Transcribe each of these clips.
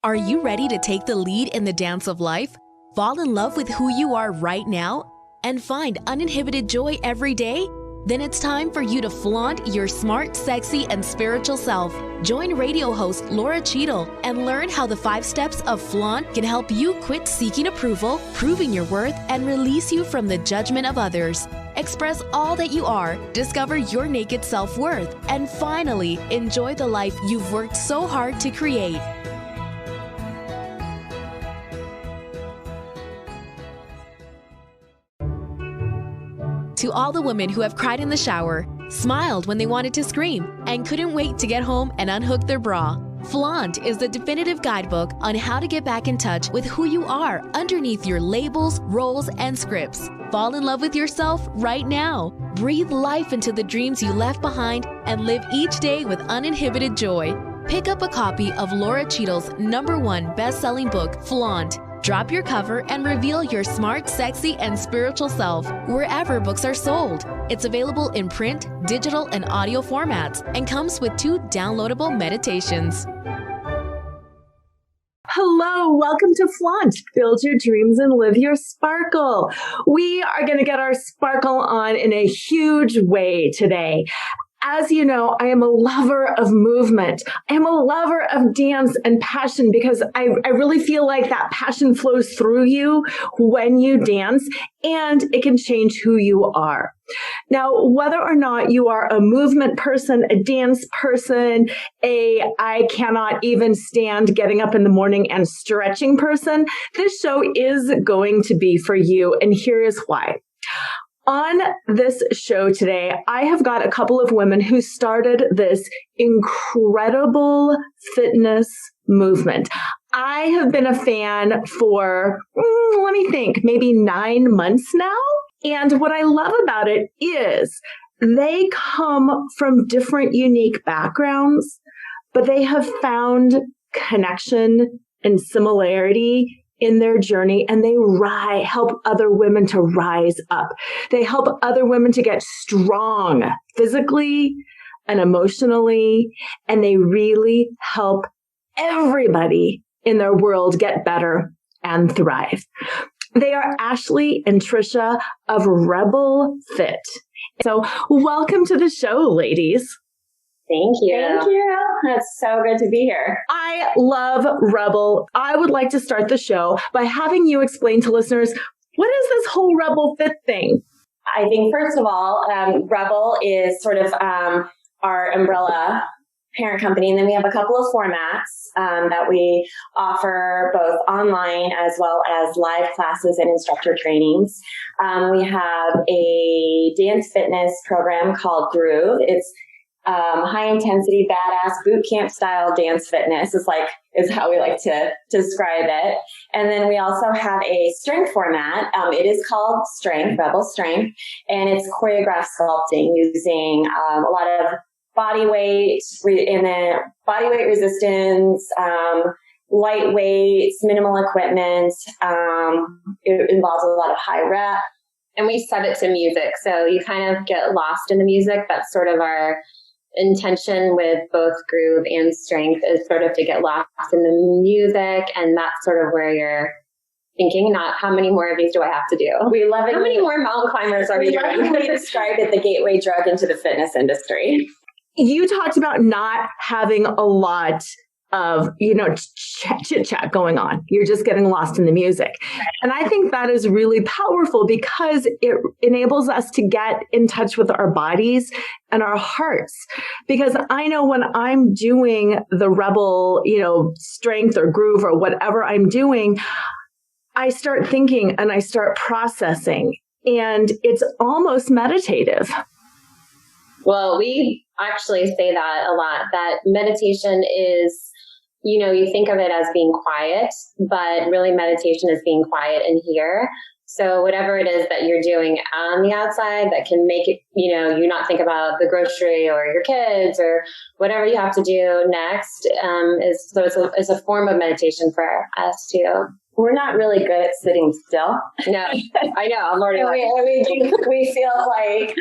Are you ready to take the lead in the dance of life? Fall in love with who you are right now? And find uninhibited joy every day? Then it's time for you to flaunt your smart, sexy, and spiritual self. Join radio host Laura Cheadle and learn how the 5 steps of flaunt can help you quit seeking approval, proving your worth, and release you from the judgment of others. Express all that you are, discover your naked self-worth, and finally, enjoy the life you've worked so hard to create. To all the women who have cried in the shower, smiled when they wanted to scream, and couldn't wait to get home and unhook their bra, Flaunt is the definitive guidebook on how to get back in touch with who you are underneath your labels, roles, and scripts. Fall in love with yourself right now. Breathe life into the dreams you left behind and live each day with uninhibited joy. Pick up a copy of Laura Cheadle's #1 best-selling book, Flaunt. Drop your cover and reveal your smart, sexy, and spiritual self wherever books are sold. It's available in print, digital, and audio formats and comes with 2 downloadable meditations. Hello, welcome to Flaunt. Build your dreams and live your sparkle. We are going to get our sparkle on in a huge way today. As you know, I am a lover of movement. I am a lover of dance and passion because I really feel like that passion flows through you when you dance, and it can change who you are. Now, whether or not you are a movement person, a dance person, I cannot even stand getting up in the morning and stretching person, this show is going to be for you, and here is why. On this show today, I have got a couple of women who started this incredible fitness movement. I have been a fan for, let me think, maybe 9 months now. And what I love about it is they come from different unique backgrounds, but they have found connection and similarity in their journey, and they help other women to rise up. They help other women to get strong physically and emotionally, and they really help everybody in their world get better and thrive. They are Ashleigh and Tricia of REB3L Fit. So welcome to the show, ladies. Thank you. Thank you. It's so good to be here. I love REB3L. I would like to start the show by having you explain to listeners, what is this whole REB3L Fit thing? I think, first of all, REB3L is sort of our umbrella parent company. And then we have a couple of formats that we offer both online as well as live classes and instructor trainings. We have a dance fitness program called Groove. It's high intensity, badass boot camp style dance fitness is how we like to describe it. And then we also have a strength format. It is called Strength, REB3L Strength, and it's choreographed sculpting using a lot of body weight and then body weight resistance, light weights, minimal equipment. It involves a lot of high rep. And we set it to music. So you kind of get lost in the music. That's sort of our intention with both Groove and Strength, is sort of to get lost in the music. And that's sort of where you're thinking, not how many more of these do I have to do? We love it. How many more mountain climbers are we doing? We described it the gateway drug into the fitness industry. You talked about not having a lot of, chit chat going on. You're just getting lost in the music. And I think that is really powerful because it enables us to get in touch with our bodies and our hearts. Because I know when I'm doing the REB3L, Strength or Groove or whatever I'm doing, I start thinking and I start processing, and it's almost meditative. Well, we actually say that a lot, that meditation is, you think of it as being quiet, but really meditation is being quiet in here. So whatever it is that you're doing on the outside that can make it, you not think about the grocery or your kids or whatever you have to do next, it's a form of meditation for us too. We're not really good at sitting still. No, I know. I'm already we feel like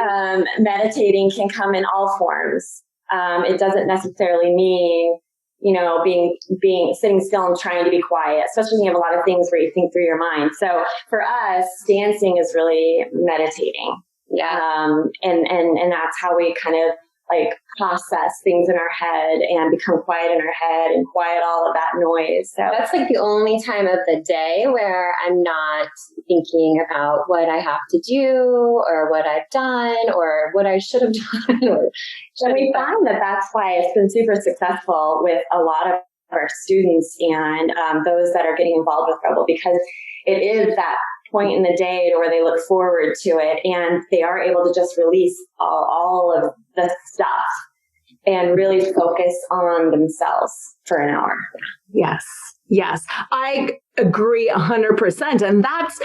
meditating can come in all forms. It doesn't necessarily mean being sitting still and trying to be quiet, especially when you have a lot of things where you think through your mind. So for us, dancing is really meditating. Yeah. And that's how we kind of like process things in our head and become quiet in our head and quiet all of that noise. So that's like the only time of the day where I'm not thinking about what I have to do or what I've done or what I should have done. And we found that that's why it's been super successful with a lot of our students and those that are getting involved with Rebel, because it is that point in the day where they look forward to it and they are able to just release all of the stuff and really focus on themselves for an hour. Yes. I agree 100%. And that's,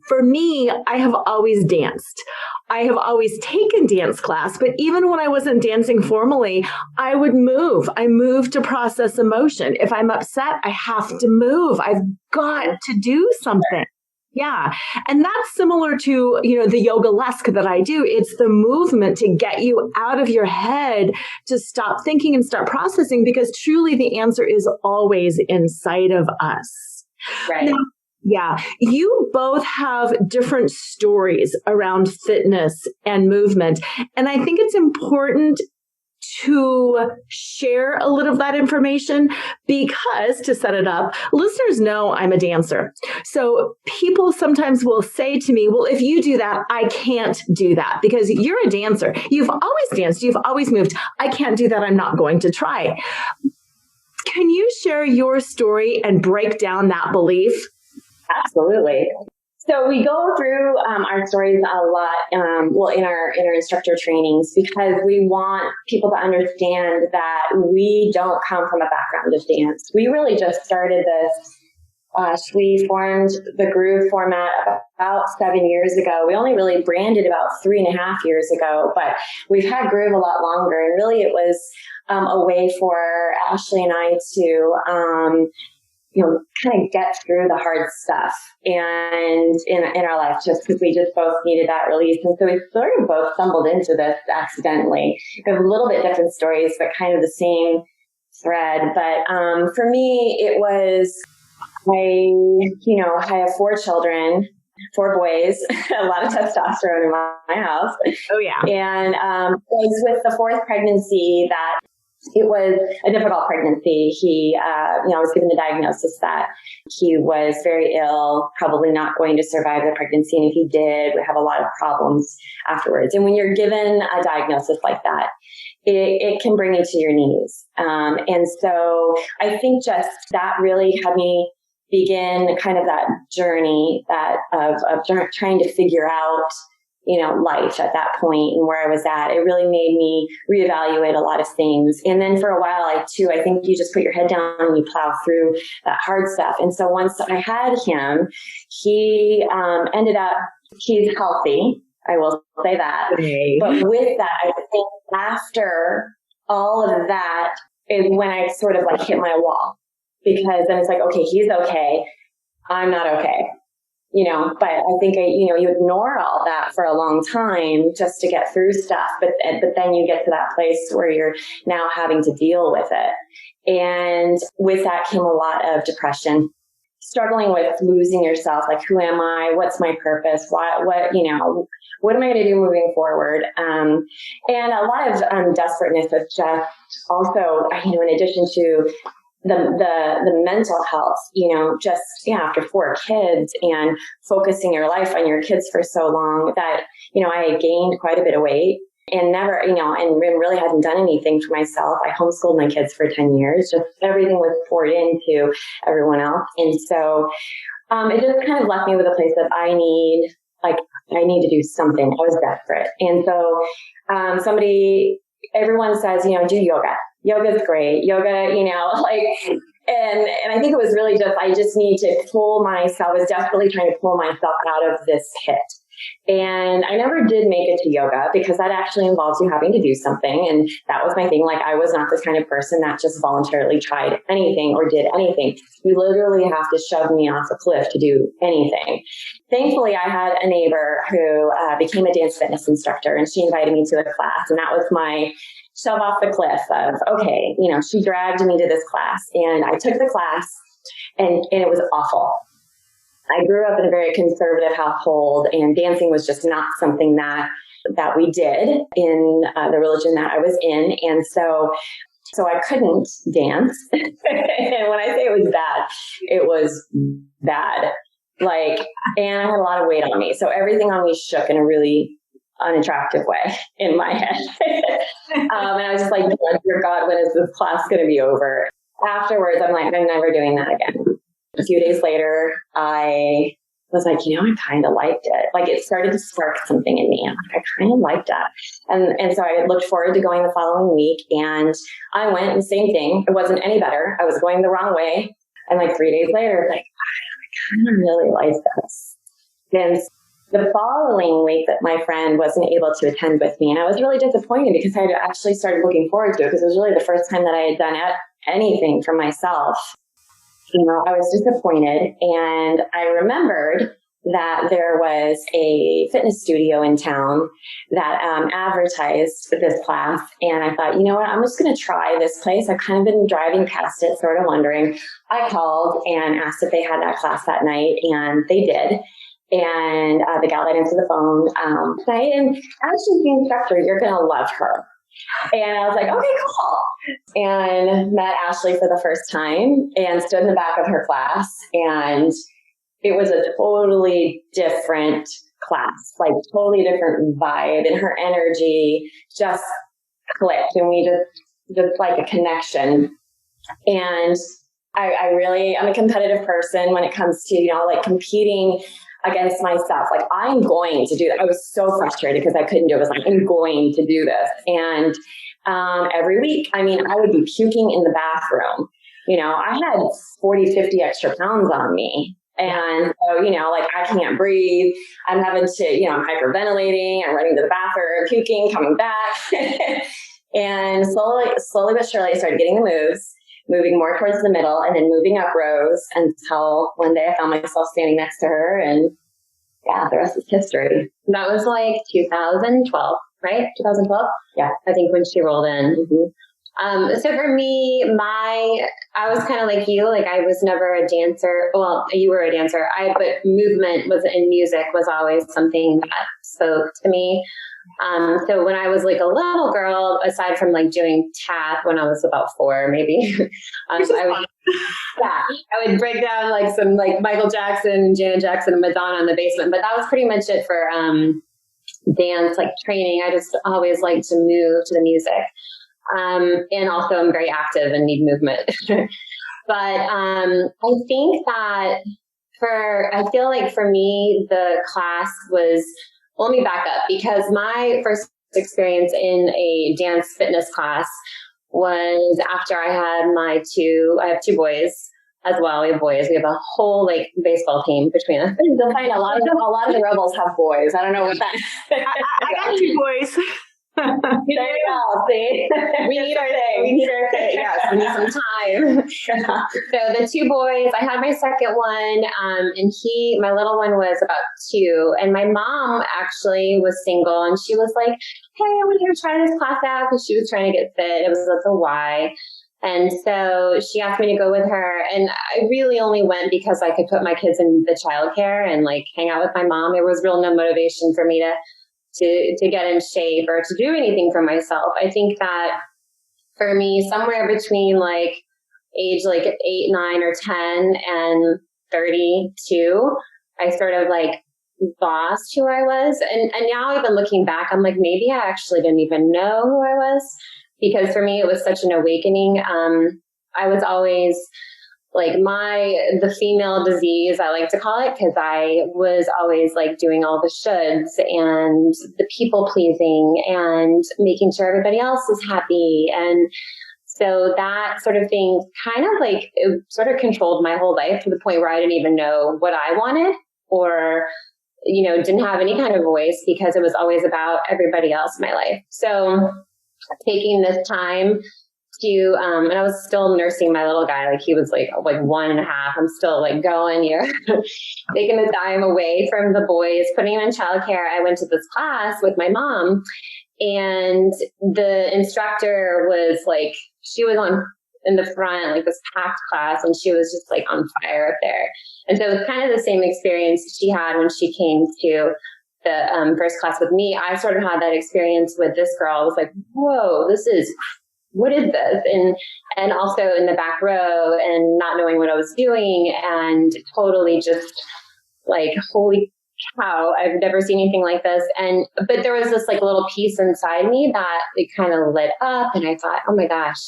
for me, I have always danced. I have always taken dance class, but even when I wasn't dancing formally, I would move. I move to process emotion. If I'm upset, I have to move. I've got to do something. Yeah. And that's similar to, the yoga-esque that I do. It's the movement to get you out of your head, to stop thinking and start processing, because truly the answer is always inside of us. Right. Now, yeah. You both have different stories around fitness and movement. And I think it's important to share a little of that information because, to set it up, listeners know I'm a dancer. So people sometimes will say to me, well, if you do that, I can't do that because you're a dancer. You've always danced. You've always moved. I can't do that. I'm not going to try. Can you share your story and break down that belief? Absolutely. So we go through our stories a lot, in our instructor trainings, because we want people to understand that we don't come from a background of dance. We really just started this. We formed the Groove format about 7 years ago. We only really branded about 3.5 years ago, but we've had Groove a lot longer. And really it was a way for Ashleigh and I to kind of get through the hard stuff and in our life, just because we just both needed that release. And so we sort of both stumbled into this accidentally. We have a little bit different stories, but kind of the same thread. But for me, it was, I have 4 children, 4 boys, a lot of testosterone in my house. Oh, yeah. And it was with the 4th pregnancy that it was a difficult pregnancy. I was given the diagnosis that he was very ill, probably not going to survive the pregnancy. And if he did, would have a lot of problems afterwards. And when you're given a diagnosis like that, it can bring you to your knees. And so I think just that really had me begin kind of that journey of trying to figure out life at that point and where I was at. It really made me reevaluate a lot of things. And then for a while, I think you just put your head down and you plow through that hard stuff. And so once I had him, he ended up, he's healthy. I will say that. Okay. But with that, I think after all of that is when I sort of like hit my wall, because then it's like, okay, he's okay. I'm not okay. But I think, you ignore all that for a long time just to get through stuff. But then you get to that place where you're now having to deal with it. And with that came a lot of depression, struggling with losing yourself. Like, who am I? What's my purpose? What am I going to do moving forward? And a lot of desperateness of just also, in addition to the mental health, after 4 kids and focusing your life on your kids for so long that, I had gained quite a bit of weight and never, and really hadn't done anything for myself. I homeschooled my kids for 10 years, just everything was poured into everyone else. And so, it just kind of left me with a place that I need to do something. I was desperate. And so, everyone says, do yoga. Yoga's great. Yoga, and I think it was really just, I just need to I was desperately trying to pull myself out of this pit. And I never did make it to yoga because that actually involves you having to do something. And that was my thing. Like, I was not this kind of person that just voluntarily tried anything or did anything. You literally have to shove me off a cliff to do anything. Thankfully, I had a neighbor who became a dance fitness instructor, and she invited me to a class. And that was my shove off the cliff of, okay, she dragged me to this class, and I took the class, and it was awful. I grew up in a very conservative household, and dancing was just not something that we did in the religion that I was in. And so I couldn't dance. And when I say it was bad. And I had a lot of weight on me. So everything on me shook in a really unattractive way in my head. And I was just like, dear God, when is this class going to be over? Afterwards, I'm like, I'm never doing that again. A few days later, I was like, I kind of liked it. It started to spark something in me. I'm like, I kind of liked that. And so I looked forward to going the following week, and I went, and same thing. It wasn't any better. I was going the wrong way. And 3 days later, I kind of really like this. And the following week that my friend wasn't able to attend with me, and I was really disappointed because I had actually started looking forward to it, because it was really the first time that I had done anything for myself. I was disappointed, and I remembered that there was a fitness studio in town that advertised this class. And I thought, what, I'm just going to try this place. I've kind of been driving past it, sort of wondering. I called and asked if they had that class that night, and they did. And the gal that answered the phone said, and as she's the instructor, you're going to love her. And I was like, okay, cool. And met Ashleigh for the first time and stood in the back of her class. And it was a totally different class, totally different vibe. And her energy just clicked. And we just like a connection. And I'm a competitive person when it comes to, competing against myself. I'm going to do that. I was so frustrated because I couldn't do it. I was like, I'm going to do this. And every week, I would be puking in the bathroom. I had 40, 50 extra pounds on me. And so, I can't breathe. I'm having to, I'm hyperventilating. I'm running to the bathroom, puking, coming back. And slowly but surely, I started getting the moves, moving more towards the middle, and then moving up rows until one day I found myself standing next to her, and the rest is history. That was 2012, right? 2012? Yeah. I think when she rolled in. Mm-hmm. So for me, I was kind of like you, I was never a dancer. Well, you were a dancer. But movement and music was always something that spoke to me. So when I was a little girl, aside from doing tap when I was about 4, maybe, I would break down some Michael Jackson, Janet Jackson, and Madonna in the basement. But that was pretty much it for dance training. I just always liked to move to the music, and also I'm very active and need movement. But I think that I feel for me the class was. Let me back up, because my first experience in a dance fitness class was after I had I have 2 boys as well. We have boys. We have a whole baseball team between us. You'll find a lot of the rebels have boys. I don't know what that. I got 2 boys. There you go. See, we need our thing. Yes, we need some time. So the 2 boys, I had my second one, and my little one was about 2, and my mom actually was single, and she was like, "Hey, I want you to try this class out," because she was trying to get fit. It was a Y. And so she asked me to go with her, and I really only went because I could put my kids in the childcare and hang out with my mom. There was real no motivation for me to get in shape or to do anything for myself. I think that for me, somewhere between age 8, 9, or 10 and 32, I sort of lost who I was. And now even looking back, I'm maybe I actually didn't even know who I was, because for me, it was such an awakening. I was always the female disease, I like to call it, because I was always doing all the shoulds and the people pleasing and making sure everybody else is happy. And so that sort of thing kind of it sort of controlled my whole life to the point where I didn't even know what I wanted, or, didn't have any kind of voice, because it was always about everybody else in my life. So taking this time to, and I was still nursing my little guy. He was 1.5. I'm still going here, taking the time away from the boys, putting him in childcare. I went to this class with my mom, And the instructor was like, she was in the front, like this packed class, and she was just like on fire up there. And so it was kind of the same experience she had when she came to the first class with me. I sort of had that experience with this girl. I was like, whoa, what is this? And also in the back row and not knowing what I was doing and totally just like, holy cow, I've never seen anything like this. But there was this like little piece inside me that it kind of lit up, and I thought, oh my gosh,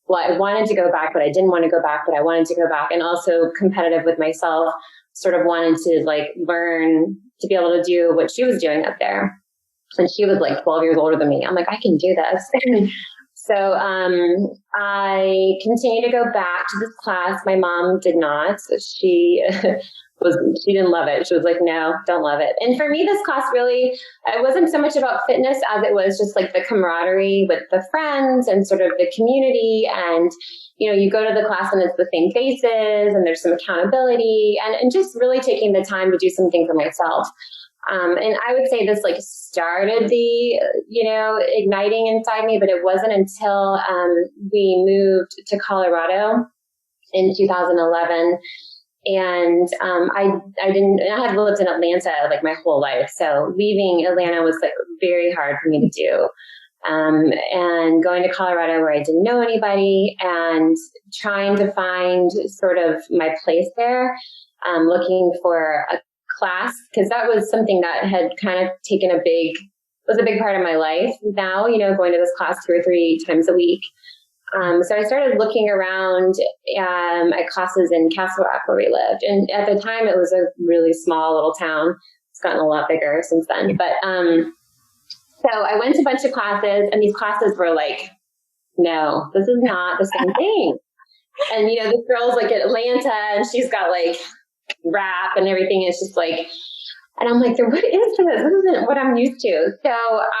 well, I wanted to go back, but I didn't want to go back, but I wanted to go back. And also competitive with myself, sort of wanted to like learn to be able to do what she was doing up there. And she was like 12 years older than me. I'm like, I can do this. So I continued to go back to this class. My mom did not. So she didn't love it. She was like, no, don't love it. And for me, this class really, it wasn't so much about fitness as it was just like the camaraderie with the friends and sort of the community. And, you know, you go to the class and it's the same faces and there's some accountability and just really taking the time to do something for myself. And I would say this like started the, igniting inside me, but it wasn't until we moved to Colorado in 2011. And I had lived in Atlanta like my whole life. So leaving Atlanta was like very hard for me to do. And going to Colorado where I didn't know anybody and trying to find sort of my place there, looking for a class, because that was something that had kind of was a big part of my life now, going to this class 2 or 3 times a week. So I started looking around at classes in Castle Rock where we lived. And at the time, it was a really small little town. It's gotten a lot bigger since then. But so I went to a bunch of classes, and these classes were like, no, this is not the same thing. And, this girl's like at Atlanta, and she's got like rap and everything. It's just like, and I'm like, what is this? This isn't what I'm used to. So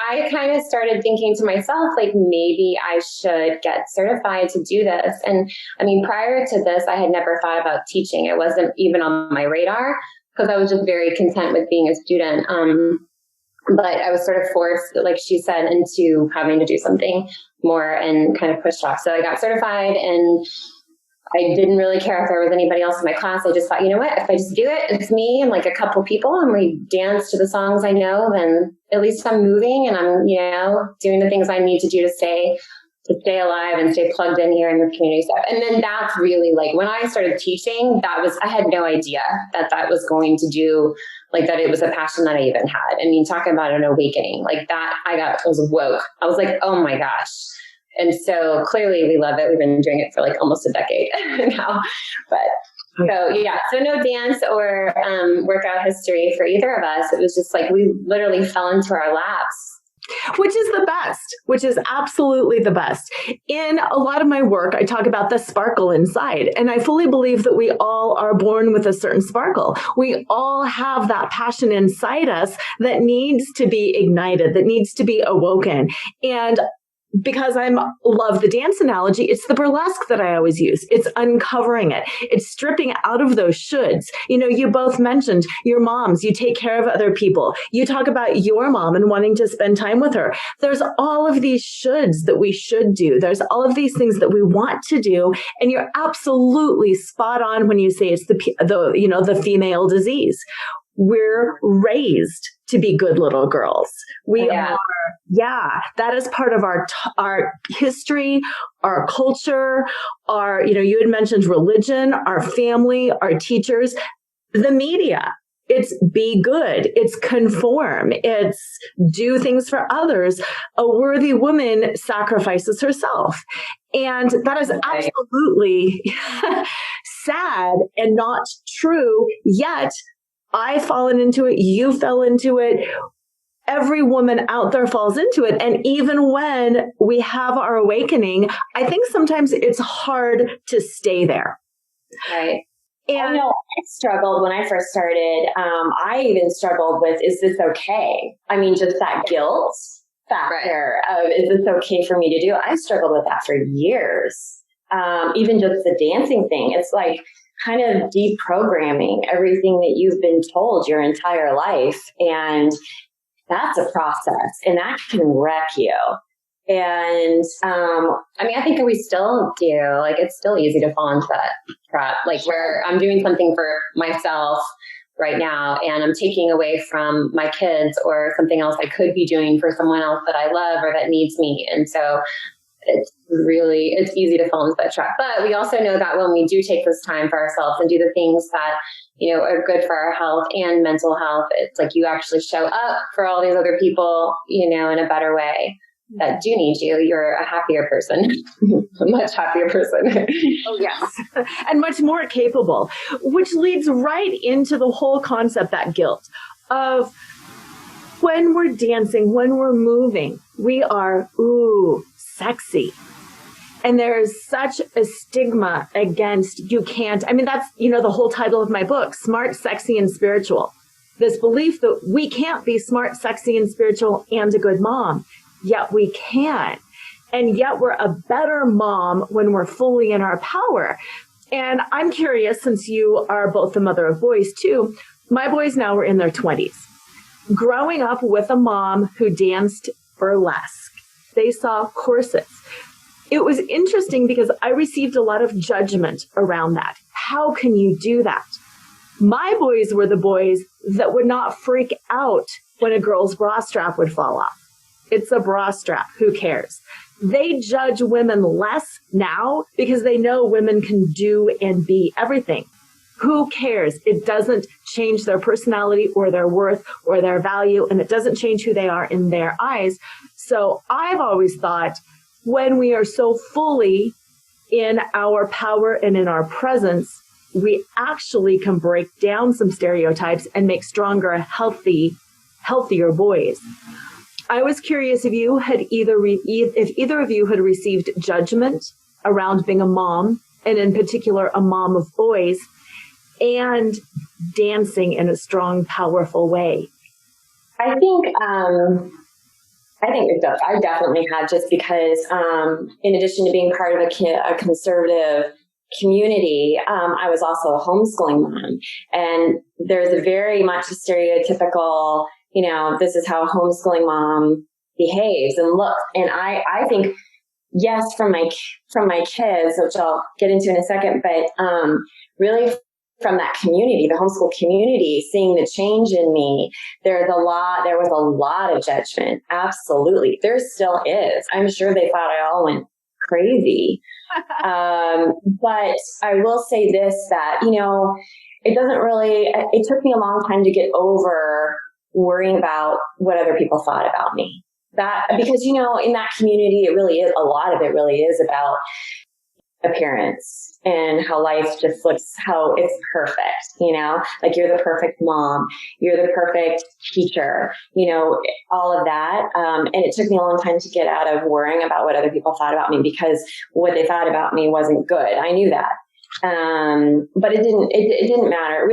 I kind of started thinking to myself, like, maybe I should get certified to do this. And I mean, prior to this, I had never thought about teaching. It wasn't even on my radar because I was just very content with being a student. But I was sort of forced, like she said, into having to do something more and kind of pushed off. So I got certified, and I didn't really care if there was anybody else in my class. I just thought, you know what, if I just do it, it's me and like a couple people, and we dance to the songs I know, then at least I'm moving and I'm, doing the things I need to do to stay alive and stay plugged in here in the community stuff. And then that's really like when I started teaching, I had no idea that was going to do, like that it was a passion that I even had. I mean, talking about an awakening like that, I was woke. I was like, oh my gosh. And so clearly we love it. We've been doing it for like almost a decade now. But so no dance or workout history for either of us. It was just like we literally fell into our laps. Which is the best, which is absolutely the best. In a lot of my work, I talk about the sparkle inside. And I fully believe that we all are born with a certain sparkle. We all have that passion inside us that needs to be ignited, that needs to be awoken. And because I love the dance analogy, it's the burlesque that I always use. It's uncovering it. It's stripping out of those shoulds. You both mentioned your moms. You take care of other people. You talk about your mom and wanting to spend time with her. There's all of these shoulds that we should do. There's all of these things that we want to do. And you're absolutely spot on when you say it's the female disease. We're raised to be good little girls. We are. Yeah, that is part of our history, our culture, you had mentioned religion, our family, our teachers, the media. It's be good. It's conform. It's do things for others. A worthy woman sacrifices herself. And that is absolutely sad and not true. Yet I've fallen into it. You fell into it. Every woman out there falls into it. And even when we have our awakening, I think sometimes it's hard to stay there. Right. And I struggled when I first started. I even struggled with, is this okay? I mean, just that guilt factor of, is this okay for me to do? I struggled with that for years. Even just the dancing thing. It's like kind of deprogramming everything that you've been told your entire life. And that's a process, and that can wreck you. And I think we still do. Like, it's still easy to fall into that trap. Like, where I'm doing something for myself right now, and I'm taking away from my kids or something else I could be doing for someone else that I love or that needs me. And so it's easy to fall into that trap. But we also know that when we do take this time for ourselves and do the things that, are good for our health and mental health, it's like you actually show up for all these other people, in a better way that do need you. You're a happier person, a much happier person. Oh, yes. And much more capable, which leads right into the whole concept, that guilt of when we're dancing, when we're moving, we are, sexy. And there is such a stigma against you can't. That's, the whole title of my book, Smart, Sexy, and Spiritual. This belief that we can't be smart, sexy, and spiritual and a good mom. Yet we can. And yet we're a better mom when we're fully in our power. And I'm curious, since you are both the mother of boys too, my boys now are in their 20s. Growing up with a mom who danced burlesque, they saw corsets. It was interesting because I received a lot of judgment around that. How can you do that? My boys were the boys that would not freak out when a girl's bra strap would fall off. It's a bra strap. Who cares? They judge women less now because they know women can do and be everything. Who cares? It doesn't change their personality or their worth or their value, and it doesn't change who they are in their eyes. So I've always thought when we are so fully in our power and in our presence, we actually can break down some stereotypes and make stronger, healthier boys. I was curious if you had if either of you had received judgment around being a mom, and in particular a mom of boys, and dancing in a strong, powerful way. I think I definitely had, just because in addition to being part of a conservative community, I was also a homeschooling mom, and there's a very much a stereotypical, this is how a homeschooling mom behaves and looks. And I think, yes, from my kids, which I'll get into in a second, but really from that community, the homeschool community, seeing the change in me, there was a lot of judgment. Absolutely. There still is. I'm sure they thought I all went crazy. But I will say this, that, it took me a long time to get over worrying about what other people thought about me. Because, in that community, a lot of it really is about appearance and how life just looks, how it's perfect, like you're the perfect mom, you're the perfect teacher, all of that. And it took me a long time to get out of worrying about what other people thought about me, because what they thought about me wasn't good. I knew that. But it didn't matter.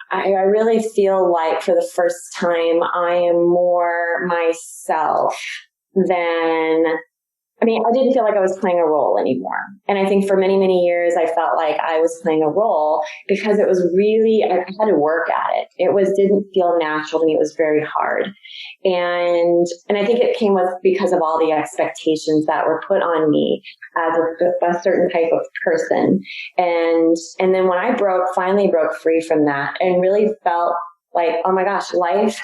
I really feel like for the first time, I am more myself than, I didn't feel like I was playing a role anymore. And I think for many, many years, I felt like I was playing a role because it was really, I had to work at it. Didn't feel natural to me. It was very hard. And I think it came because of all the expectations that were put on me as a certain type of person. And then when I finally broke free from that and really felt like, oh my gosh, life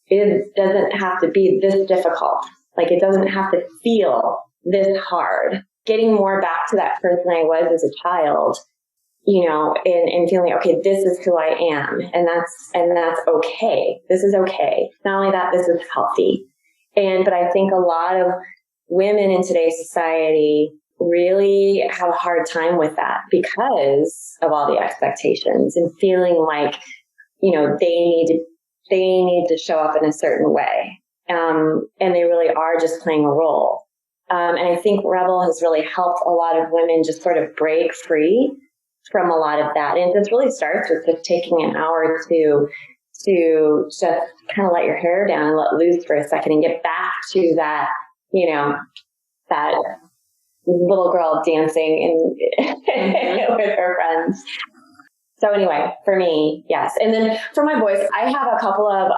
doesn't have to be this difficult. Like, it doesn't have to feel this hard. Getting more back to that person I was as a child, and feeling, okay, this is who I am. And that's okay. This is okay. Not only that, this is healthy. But I think a lot of women in today's society really have a hard time with that because of all the expectations and feeling like, they need to show up in a certain way. And they really are just playing a role. And I think Rebel has really helped a lot of women just sort of break free from a lot of that. And this really starts with just taking an hour or two to just kind of let your hair down and let loose for a second and get back to that, that little girl dancing with her friends. So anyway, for me, yes. And then for my boys, I have a couple of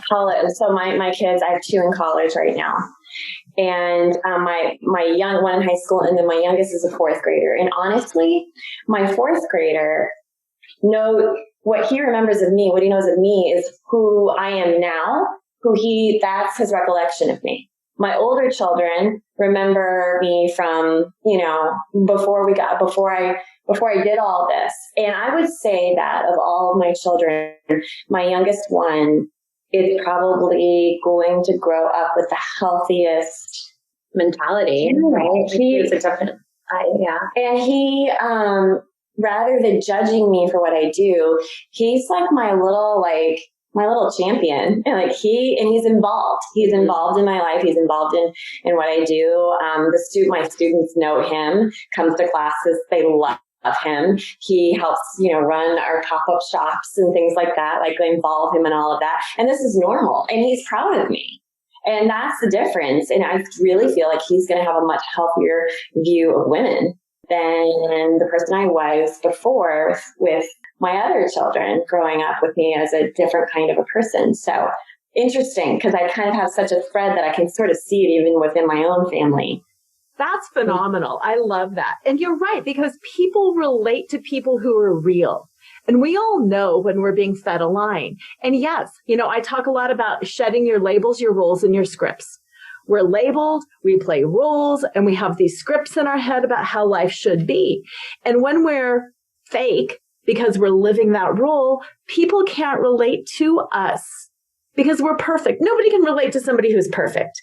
college. So my kids, I have 2 in college right now. And my young one in high school, and then my youngest is a 4th grader. And honestly, my 4th grader what he remembers of me, what he knows of me is who I am now, that's his recollection of me. My older children remember me from, before I did all this. And I would say that of all of my children, my youngest one is probably going to grow up with the healthiest mentality, right? It's a definite, yeah. And he, rather than judging me for what I do, he's like my little champion. And he's involved. He's involved in my life. He's involved in what I do. My students know him, comes to classes. They love him. He helps, run our pop-up shops and things like that. Like, I involve him in all of that. And this is normal. And he's proud of me. And that's the difference. And I really feel like he's going to have a much healthier view of women than the person I was before with my other children growing up with me as a different kind of a person. So interesting, because I kind of have such a thread that I can sort of see it even within my own family. That's phenomenal. I love that. And you're right, because people relate to people who are real. And we all know when we're being fed a line. And yes, I talk a lot about shedding your labels, your roles, and your scripts. We're labeled, we play roles, and we have these scripts in our head about how life should be. And when we're fake, because we're living that role, people can't relate to us because we're perfect. Nobody can relate to somebody who's perfect.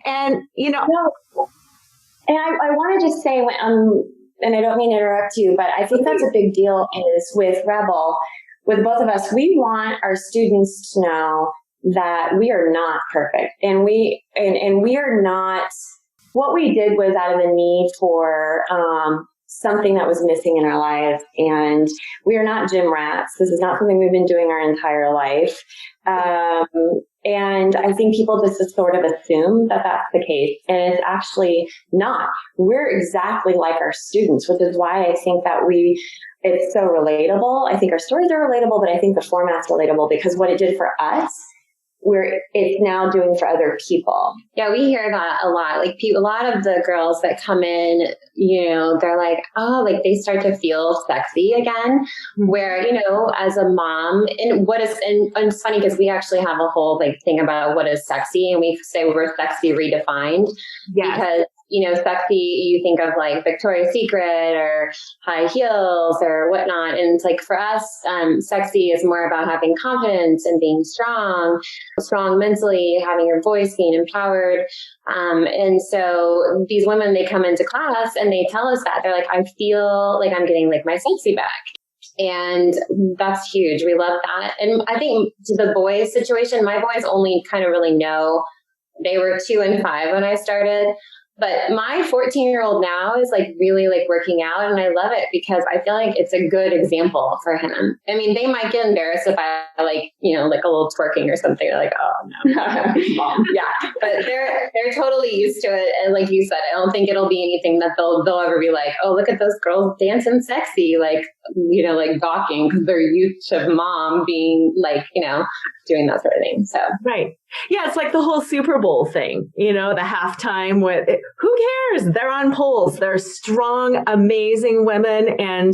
And, No. And I want to just say, and I don't mean to interrupt you, but I think that's a big deal is with Rebel, with both of us, we want our students to know that we are not perfect. And we are not, what we did was out of the need for, something that was missing in our lives. And we are not gym rats. This is not something we've been doing our entire life. And I think people just sort of assume that that's the case. And it's actually not. We're exactly like our students, which is why I think that it's so relatable. I think our stories are relatable, but I think the format's relatable because what it did for us, it's now doing for other people. Yeah, we hear that a lot. Like a lot of the girls that come in, they're like, oh, like they start to feel sexy again. Where, as a mom, and it's funny because we actually have a whole thing about what is sexy, and we say we're sexy redefined. Yes. Because sexy, you think of like Victoria's Secret or high heels or whatnot. And it's like for us, sexy is more about having confidence and being strong mentally, having your voice, being empowered. And so these women, they come into class and they tell us that. They're like, I feel like I'm getting like my sexy back. And that's huge. We love that. And I think to the boys situation, my boys only kind of really know, they were 2 and 5 when I started. But my 14-year-old now is like really like working out, and I love it because I feel like it's a good example for him. I mean, they might get embarrassed if I like a little twerking or something. They're like, oh no, mom. Yeah, but they're totally used to it. And like you said, I don't think it'll be anything that they'll ever be like, oh, look at those girls dancing sexy, like like gawking because they're used to mom being like doing that sort of thing. So right. Yeah, it's like the whole Super Bowl thing, the halftime with, who cares? They're on poles. They're strong, amazing women, and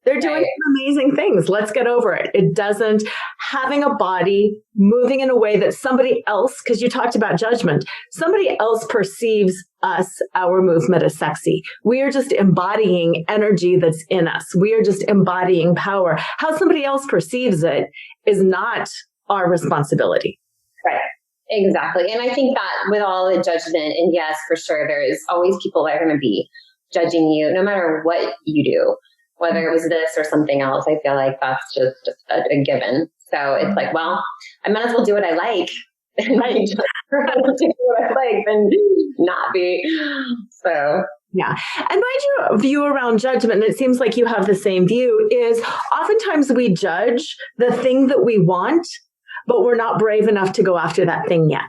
they're doing amazing things. Let's get over it. It doesn't, having a body, moving in a way that somebody else, because you talked about judgment, somebody else perceives us, our movement as sexy. We are just embodying energy that's in us. We are just embodying power. How somebody else perceives it is not our responsibility. Right. Exactly. And I think that with all the judgment, and yes, for sure, there is always people that are going to be judging you no matter what you do, whether it was this or something else. I feel like that's just a given. So it's like, well, I might as well do what I like. Right. Do what I like than not be. So yeah. And my view around judgment, and it seems like you have the same view, is oftentimes we judge the thing that we want, but we're not brave enough to go after that thing yet.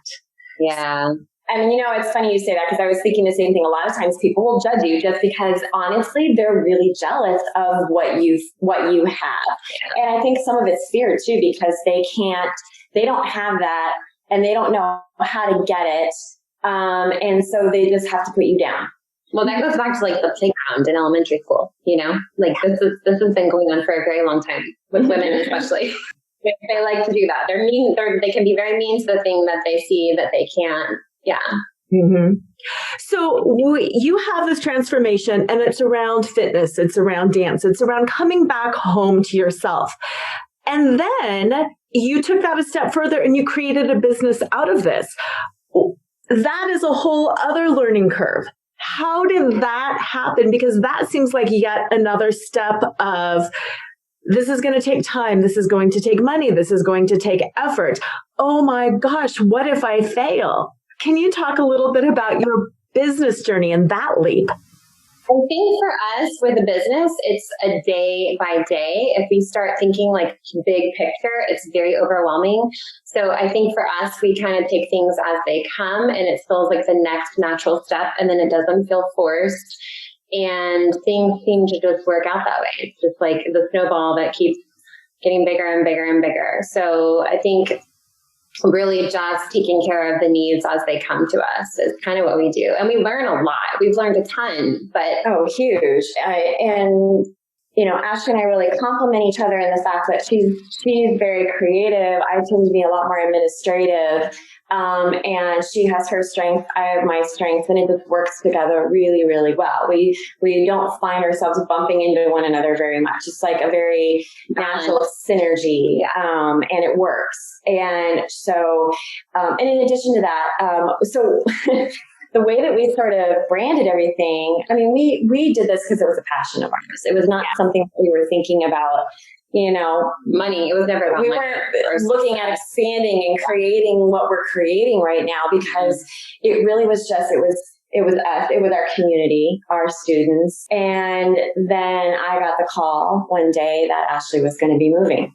Yeah. I mean, it's funny you say that because I was thinking the same thing. A lot of times people will judge you just because honestly, they're really jealous of what you have. And I think some of it's fear too, because they they don't have that and they don't know how to get it. And so they just have to put you down. Well, that goes back to like the playground in elementary school, you know, like this has been going on for a very long time with women, especially. They like to do that. They're mean. They can be very mean to the thing that they see that they can't. Yeah. Mm-hmm. So you have this transformation and it's around fitness. It's around dance. It's around coming back home to yourself. And then you took that a step further and you created a business out of this. That is a whole other learning curve. How did that happen? Because that seems like yet another step of, this is going to take time. This is going to take money. This is going to take effort. Oh my gosh, what if I fail? Can you talk a little bit about your business journey and that leap? I think for us with a business, it's a day by day. If we start thinking like big picture, it's very overwhelming. So I think for us, we kind of take things as they come and it feels like the next natural step and then it doesn't feel forced and things seem to just work out that way. It's just like the snowball that keeps getting bigger and bigger and bigger. So I think really just taking care of the needs as they come to us is kind of what we do. And we learn a lot. We've learned a ton, but... Oh, huge. And, you know, Ashleigh and I really complement each other in the fact that she's very creative. I tend to be a lot more administrative. And she has her strength, I have my strengths, and it just works together really, really well. We don't find ourselves bumping into one another very much. It's like a very natural synergy, and it works. And so, and in addition to that, so the way that we sort of branded everything, I mean, we did this because it was a passion of ours. It was not something that we were thinking about, you know, money. It was never about money. We weren't looking at expanding and creating what we're creating right now because it really was just, it was us, it was our community, our students. And then I got the call one day that Ashleigh was going to be moving.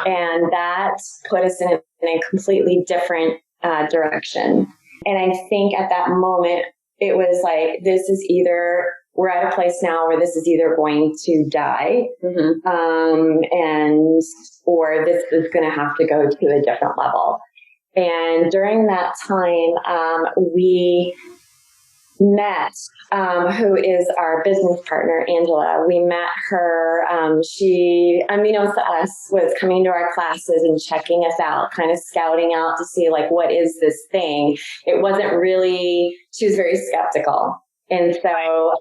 And that put us in a completely different direction. And I think at that moment, it was like, this is either, we're at a place now where this is either going to die, or this is going to have to go to a different level. And during that time, we met, who is our business partner, Angela. We met her. She, unbeknownst to us, was coming to our classes and checking us out, kind of scouting out to see like, what is this thing? It wasn't really, she was very skeptical. And so,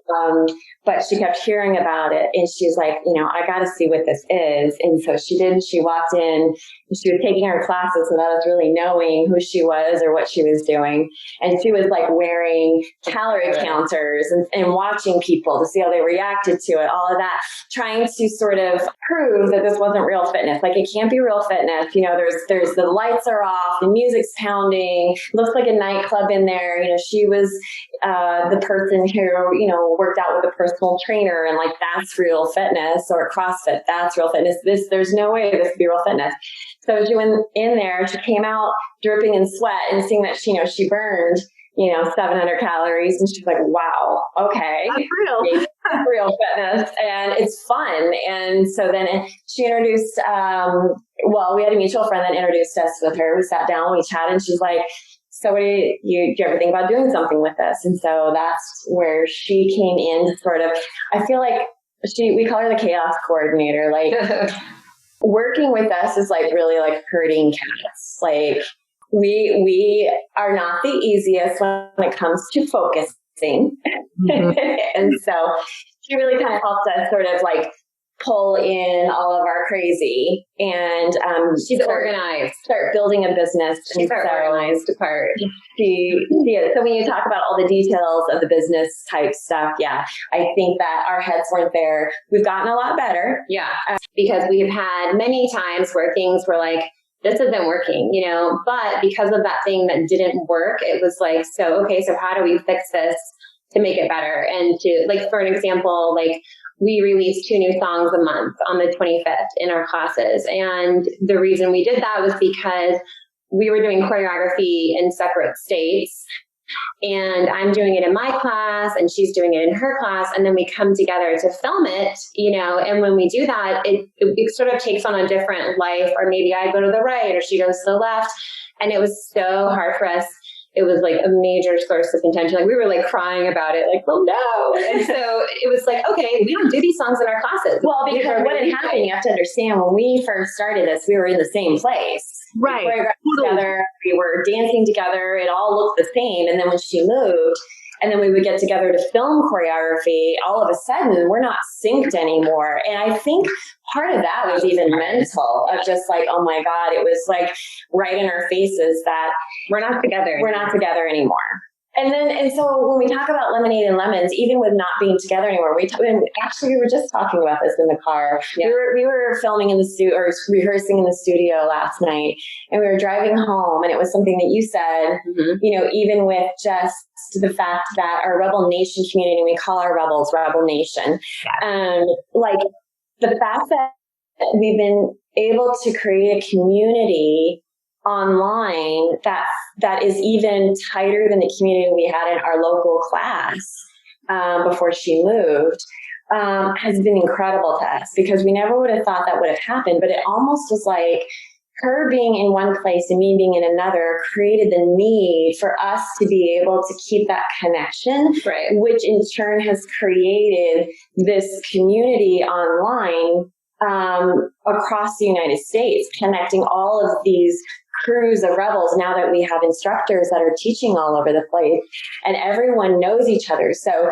but she kept hearing about it and she's like, you know, I got to see what this is. And so she did. She walked in and she was taking her classes without us really knowing who she was or what she was doing. And she was like wearing calorie counters and watching people to see how they reacted to it, all of that, trying to sort of prove that this wasn't real fitness. Like it can't be real fitness. You know, there's the lights are off, the music's pounding, looks like a nightclub in there. You know, she was the person who, you know, worked out with a personal trainer and like, that's real fitness, or CrossFit, that's real fitness. There's no way this could be real fitness. So she went in there, she came out dripping in sweat and seeing that she, you know, she burned, you know, 700 calories. And she's like, wow, okay. That's real. Real fitness. And it's fun. And so then she introduced, we had a mutual friend that introduced us with her. We sat down, we chatted, and she's like, so what do you ever think about doing something with this? And so that's where she came in to sort of, I feel like we call her the chaos coordinator. Like working with us is like really like herding cats. Like we are not the easiest when it comes to focusing. And so she really kind of helped us sort of like pull in all of our crazy and she's organized. Start building a business. She's our organized part. She is. So when you talk about all the details of the business type stuff, yeah, I think that our heads weren't there. We've gotten a lot better. Yeah, because we've had many times where things were like, this isn't working, you know, but because of that thing that didn't work, it was like, so how do we fix this to make it better? And to, like, for an example, like, we released 2 new songs a month on the 25th in our classes. And the reason we did that was because we were doing choreography in separate states. and I'm doing it in my class and she's doing it in her class. And then we come together to film it, and when we do that, it sort of takes on a different life, or maybe I go to the right or she goes to the left. And it was so hard for us. It was like a major source of contention. Like we were like crying about it, like, oh no. And so it was like, okay, we don't do these songs in our classes. Well, because what had happened, you have to understand, when we first started this, we were in the same place. Right. We were together, we were dancing together, it all looked the same. And then when she moved, and then we would get together to film choreography, all of a sudden we're not synced anymore. And I think part of that was even mental, of just like, oh my God, it was like right in our faces that we're not together. We're not together anymore. And so when we talk about Lemonade and Lemons, even with not being together anymore, actually we were just talking about this in the car. Yeah. We were filming in the studio, or rehearsing in the studio last night, and we were driving home, and it was something that you said, even with just the fact that our Rebel Nation community, we call our rebels Rebel Nation, like the fact that we've been able to create a community online that is even tighter than the community we had in our local class before she moved, has been incredible to us, because we never would have thought that would have happened. But it almost was like her being in one place and me being in another created the need for us to be able to keep that connection, right, which in turn has created this community online across the United States, connecting all of these crews of rebels, now that we have instructors that are teaching all over the place, and everyone knows each other. So,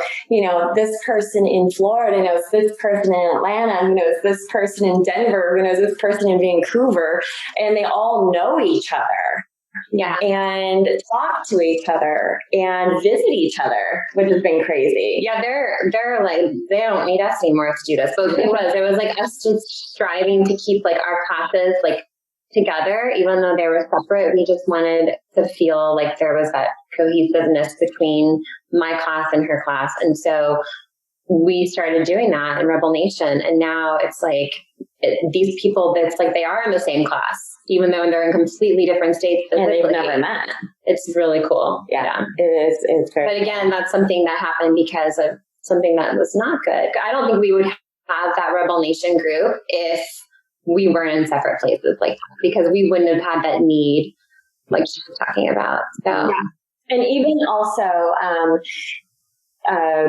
this person in Florida knows this person in Atlanta, who knows this person in Denver, who knows this person in Vancouver, and they all know each other. Yeah. And talk to each other and visit each other, which has been crazy. Yeah, they're like, they don't need us anymore to do this. But it was like us just striving to keep like our classes like together, even though they were separate. We just wanted to feel like there was that cohesiveness between my class and her class. And so we started doing that in Rebel Nation. And now it's like these people, it's like they are in the same class, even though they're in completely different states. And they've never met. It's really cool. Yeah. It is. It's very But again, that's something that happened because of something that was not good. I don't think we would have that Rebel Nation group if we weren't in separate places like that, because we wouldn't have had that need like she was talking about. So, yeah. And even also,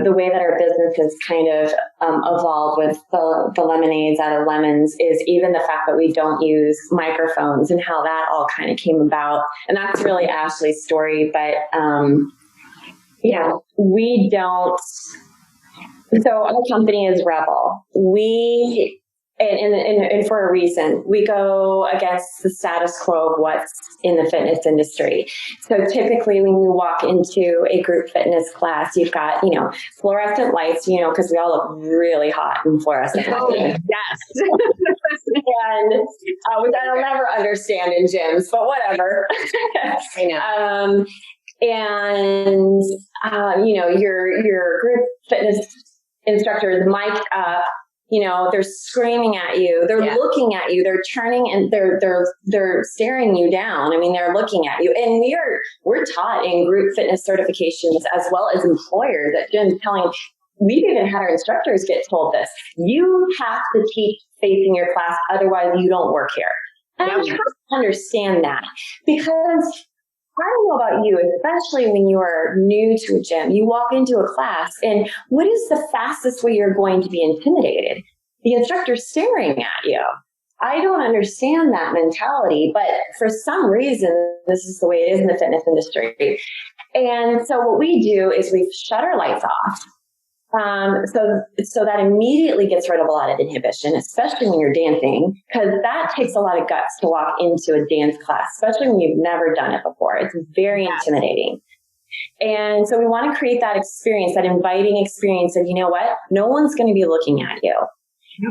the way that our business has kind of evolved with the lemonades out of lemons is even the fact that we don't use microphones, and how that all kind of came about. And that's really Ashleigh's story. But, we don't. So our company is Rebel. And for a reason, we go against the status quo of what's in the fitness industry. So typically when you walk into a group fitness class, you've got, fluorescent lights, because we all look really hot in fluorescent lights. Oh, yes. And, which I'll never understand in gyms, but whatever. I know. Your group fitness instructors mic'd up. They're screaming at you. They're looking at you. They're turning and they're staring you down. I mean, they're looking at you. And we're taught in group fitness certifications, as well as employers, that Jen's telling. We've even had our instructors get told this. You have to teach facing your class, otherwise you don't work here. And I'm trying to understand that, because I don't know about you, especially when you are new to a gym. You walk into a class, and what is the fastest way you're going to be intimidated? The instructor staring at you. I don't understand that mentality, but for some reason, this is the way it is in the fitness industry. And so what we do is we shut our lights off. So that immediately gets rid of a lot of inhibition, especially when you're dancing, because that takes a lot of guts to walk into a dance class, especially when you've never done it before. It's very intimidating. And so we want to create that experience, that inviting experience of, no one's going to be looking at you.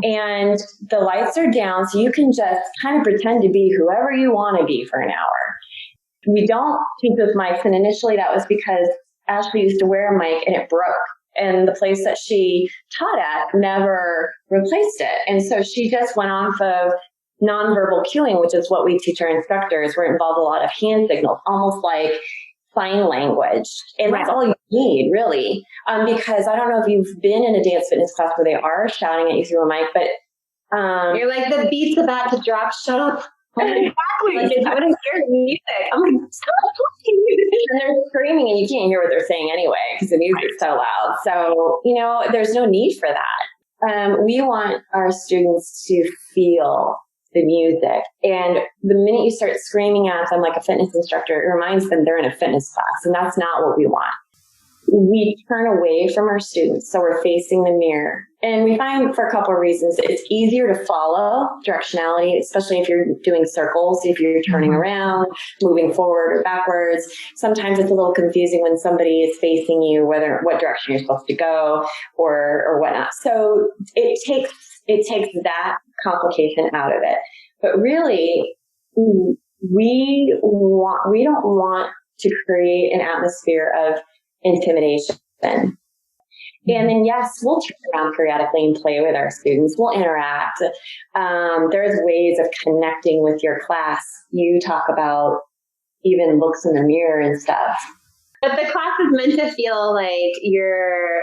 And the lights are down, so you can just kind of pretend to be whoever you want to be for an hour. We don't keep those mics, and initially that was because Ashleigh used to wear a mic and it broke. And the place that she taught at never replaced it. And so she just went off of nonverbal cueing, which is what we teach our instructors. We're involved in a lot of hand signals, almost like sign language. And that's all you need, really. Because I don't know if you've been in a dance fitness class where they are shouting at you through a mic, but you're like, the beat's about to drop, shut up. Exactly. Like, I want to hear music. I'm like, stop talking. And they're screaming and you can't hear what they're saying anyway because the music's so loud. So, there's no need for that. We want our students to feel the music. And the minute you start screaming at them like a fitness instructor, it reminds them they're in a fitness class. And that's not what we want. We turn away from our students, so we're facing the mirror. And we find for a couple of reasons, it's easier to follow directionality, especially if you're doing circles, if you're turning around, moving forward or backwards. Sometimes it's a little confusing when somebody is facing you, what direction you're supposed to go or whatnot. So it takes that complication out of it. But really, we don't want to create an atmosphere of intimidation. And then, yes, we'll turn around periodically and play with our students. We'll interact. There's ways of connecting with your class. You talk about even looks in the mirror and stuff. But the class is meant to feel like you're,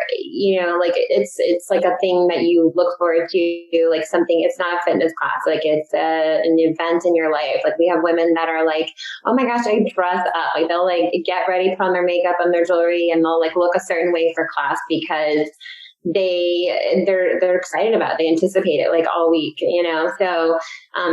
like it's like a thing that you look forward to, like something. It's not a fitness class, like it's an event in your life. Like we have women that are like, oh my gosh, I dress up. Like they'll like get ready, put on their makeup and their jewelry, and they'll like look a certain way for class because they're excited about it. They anticipate it like all week, so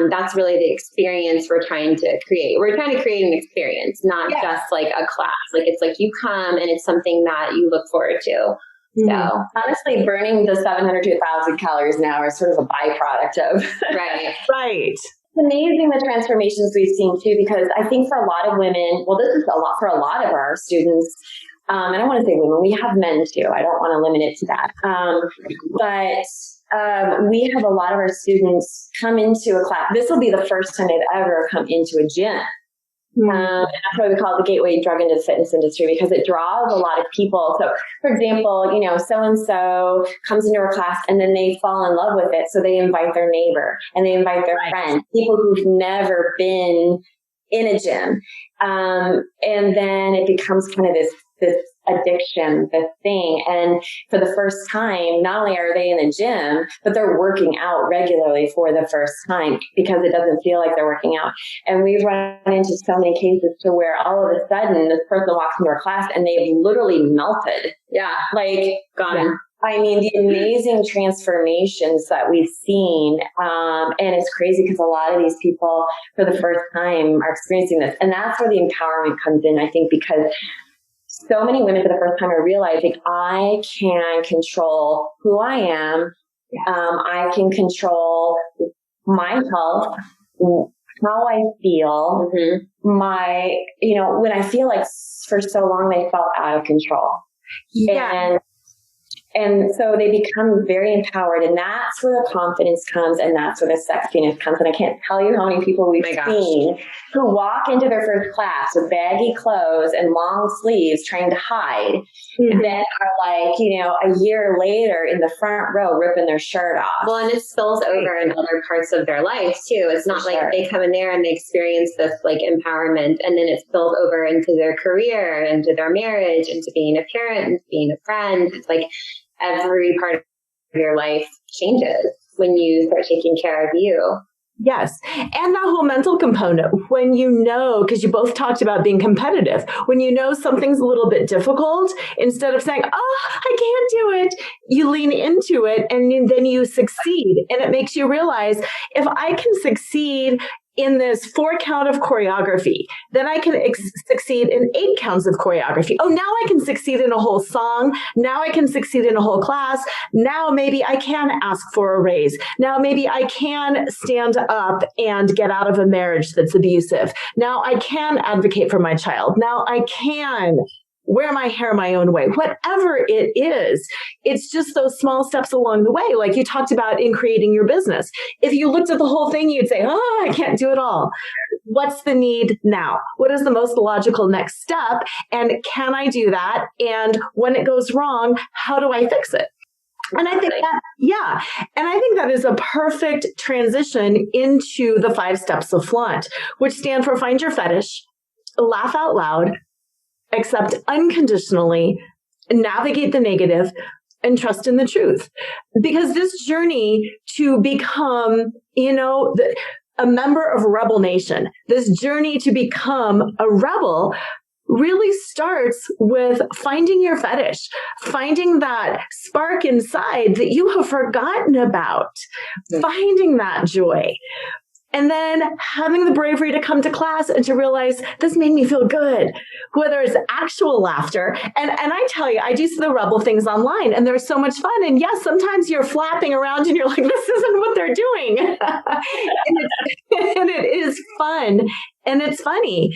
that's really the experience we're trying to create. We're trying to create an experience, not just like a class. Like it's like you come and it's something that you look forward to. So honestly, burning the 700 to 1,000 calories an hour is sort of a byproduct of right. It's amazing the transformations we've seen too, because I think for a lot of women, well, this is a lot for a lot of our students. I don't want to say women, we have men too. I don't want to limit it to that. But we have a lot of our students come into a class. This will be the first time they've ever come into a gym. And that's why we call it the gateway drug into the fitness industry, because it draws a lot of people. So, for example, so-and-so comes into our class and then they fall in love with it. So they invite their neighbor and they invite their friends, people who've never been in a gym. And then it becomes kind of this addiction, this thing. And for the first time, not only are they in the gym, but they're working out regularly for the first time because it doesn't feel like they're working out. And we've run into so many cases to where all of a sudden this person walks into our class and they've literally melted. Yeah. Like gone. Yeah. I mean, the amazing transformations that we've seen. And it's crazy because a lot of these people for the first time are experiencing this. And that's where the empowerment comes in, I think, because so many women for the first time are realizing I can control who I am. I can control my health, how I feel, when I feel like for so long they felt out of control. Yeah. And so they become very empowered, and that's where the confidence comes, and that's where the sexiness comes. And I can't tell you how many people we've seen who walk into their first class with baggy clothes and long sleeves trying to hide, and then are like, a year later in the front row ripping their shirt off. Well, and it spills over in other parts of their life too. It's not like they come in there and they experience this like empowerment, and then it spills over into their career, into their marriage, into being a parent, into being a friend. It's like every part of your life changes when you start taking care of you. Yes. And that whole mental component, when because you both talked about being competitive, when something's a little bit difficult, instead of saying, oh, I can't do it, you lean into it and then you succeed. And it makes you realize if I can succeed in this 4 count of choreography, then I can succeed in 8 counts of choreography. Oh, now I can succeed in a whole song. Now I can succeed in a whole class. Now maybe I can ask for a raise. Now maybe I can stand up and get out of a marriage that's abusive. Now I can advocate for my child. Now I can wear my hair my own way, whatever it is. It's just those small steps along the way. Like you talked about in creating your business. If you looked at the whole thing, you'd say, oh, I can't do it all. What's the need now? What is the most logical next step? And can I do that? And when it goes wrong, how do I fix it? And I think that is a perfect transition into the 5 steps of flaunt, which stand for find your fetish, laugh out loud, accept unconditionally, navigate the negative, and trust in the truth. Because this journey to become, a member of Rebel Nation, this journey to become a rebel really starts with finding your fetish, finding that spark inside that you have forgotten about, finding that joy. And then having the bravery to come to class and to realize this made me feel good, whether it's actual laughter. And I tell you, I do see the Rebel things online and they're so much fun. And yes, sometimes you're flapping around and you're like, this isn't what they're doing. and it is fun and it's funny.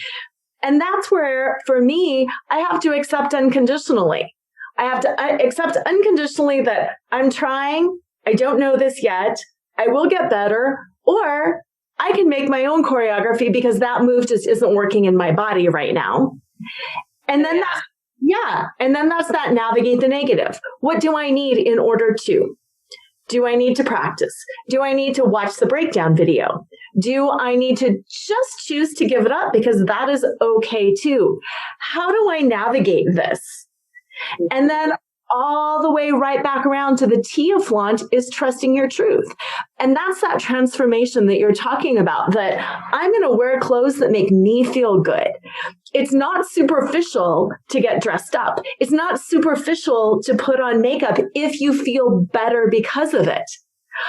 And that's where, for me, I have to accept unconditionally. I have to accept unconditionally that I'm trying. I don't know this yet. I will get better. Or I can make my own choreography because that move just isn't working in my body right now. And then that's that navigate the negative. What do I need in order to? Do I need to practice? Do I need to watch the breakdown video? Do I need to just choose to give it up because that is okay too? How do I navigate this? And then all the way right back around to the T of flaunt is trusting your truth. And that's that transformation that you're talking about, that I'm going to wear clothes that make me feel good. It's not superficial to get dressed up. It's not superficial to put on makeup if you feel better because of it.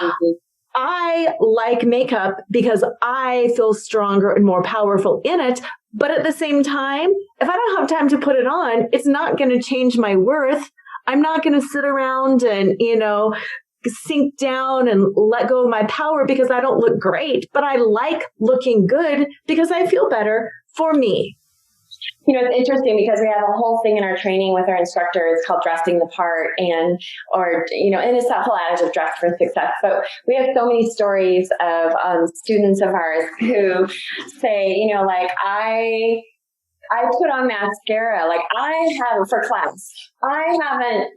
Mm-hmm. I like makeup because I feel stronger and more powerful in it. But at the same time, if I don't have time to put it on, it's not going to change my worth. I'm not going to sit around and, sink down and let go of my power because I don't look great, but I like looking good because I feel better for me. It's interesting because we have a whole thing in our training with our instructors called dressing the part and it's that whole adage of dress for success. But we have so many stories of students of ours who say, I put on mascara, for class. I haven't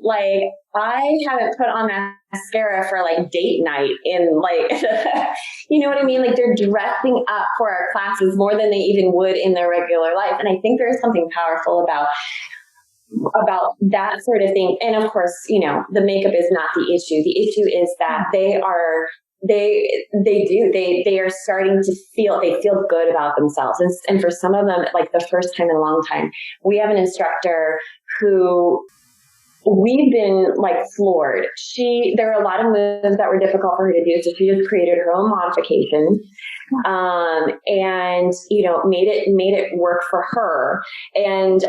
put on mascara for date night in you know what I mean? They're dressing up for our classes more than they even would in their regular life. And I think there's something powerful about that sort of thing. And of course, the makeup is not the issue. The issue is that they are starting to feel good about themselves. And for some of them, the first time in a long time, we have an instructor who we've been floored. There are a lot of moves that were difficult for her to do. So she just created her own modifications, and, made it work for her. And,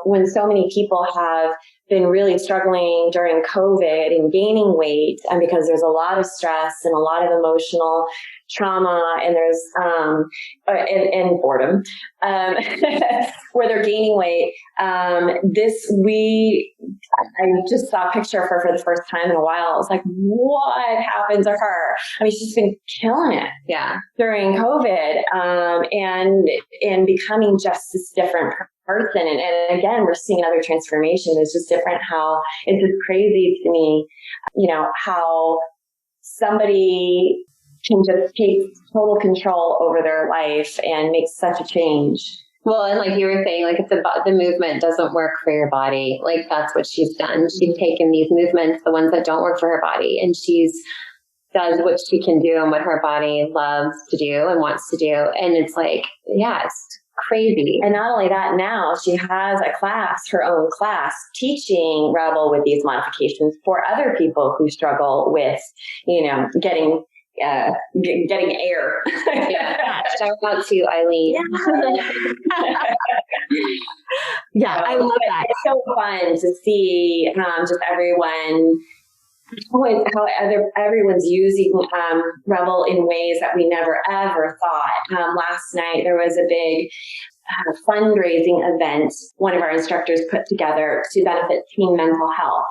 when so many people have been really struggling during COVID and gaining weight, and because there's a lot of stress and a lot of emotional trauma, and there's and boredom, where they're gaining weight. I just saw a picture of her for the first time in a while. I was like, what happened to her? I mean, she's been killing it, during COVID, and becoming just this different person. And again, we're seeing another transformation. It's just different how it's just crazy to me, how somebody can just take total control over their life and make such a change. Well, and like you were saying, it's about the movement doesn't work for your body. That's what she's done. She's taken these movements, the ones that don't work for her body, and she's does what she can do and what her body loves to do and wants to do. And it's it's crazy. And not only that, now she has a class, her own class, teaching Rebel with these modifications for other people who struggle with, getting air. Shout out to Eileen. I love that. It's so fun to see just everyone. How everyone's using Rebel in ways that we never ever thought. Last night there was a big fundraising event one of our instructors put together to benefit teen mental health.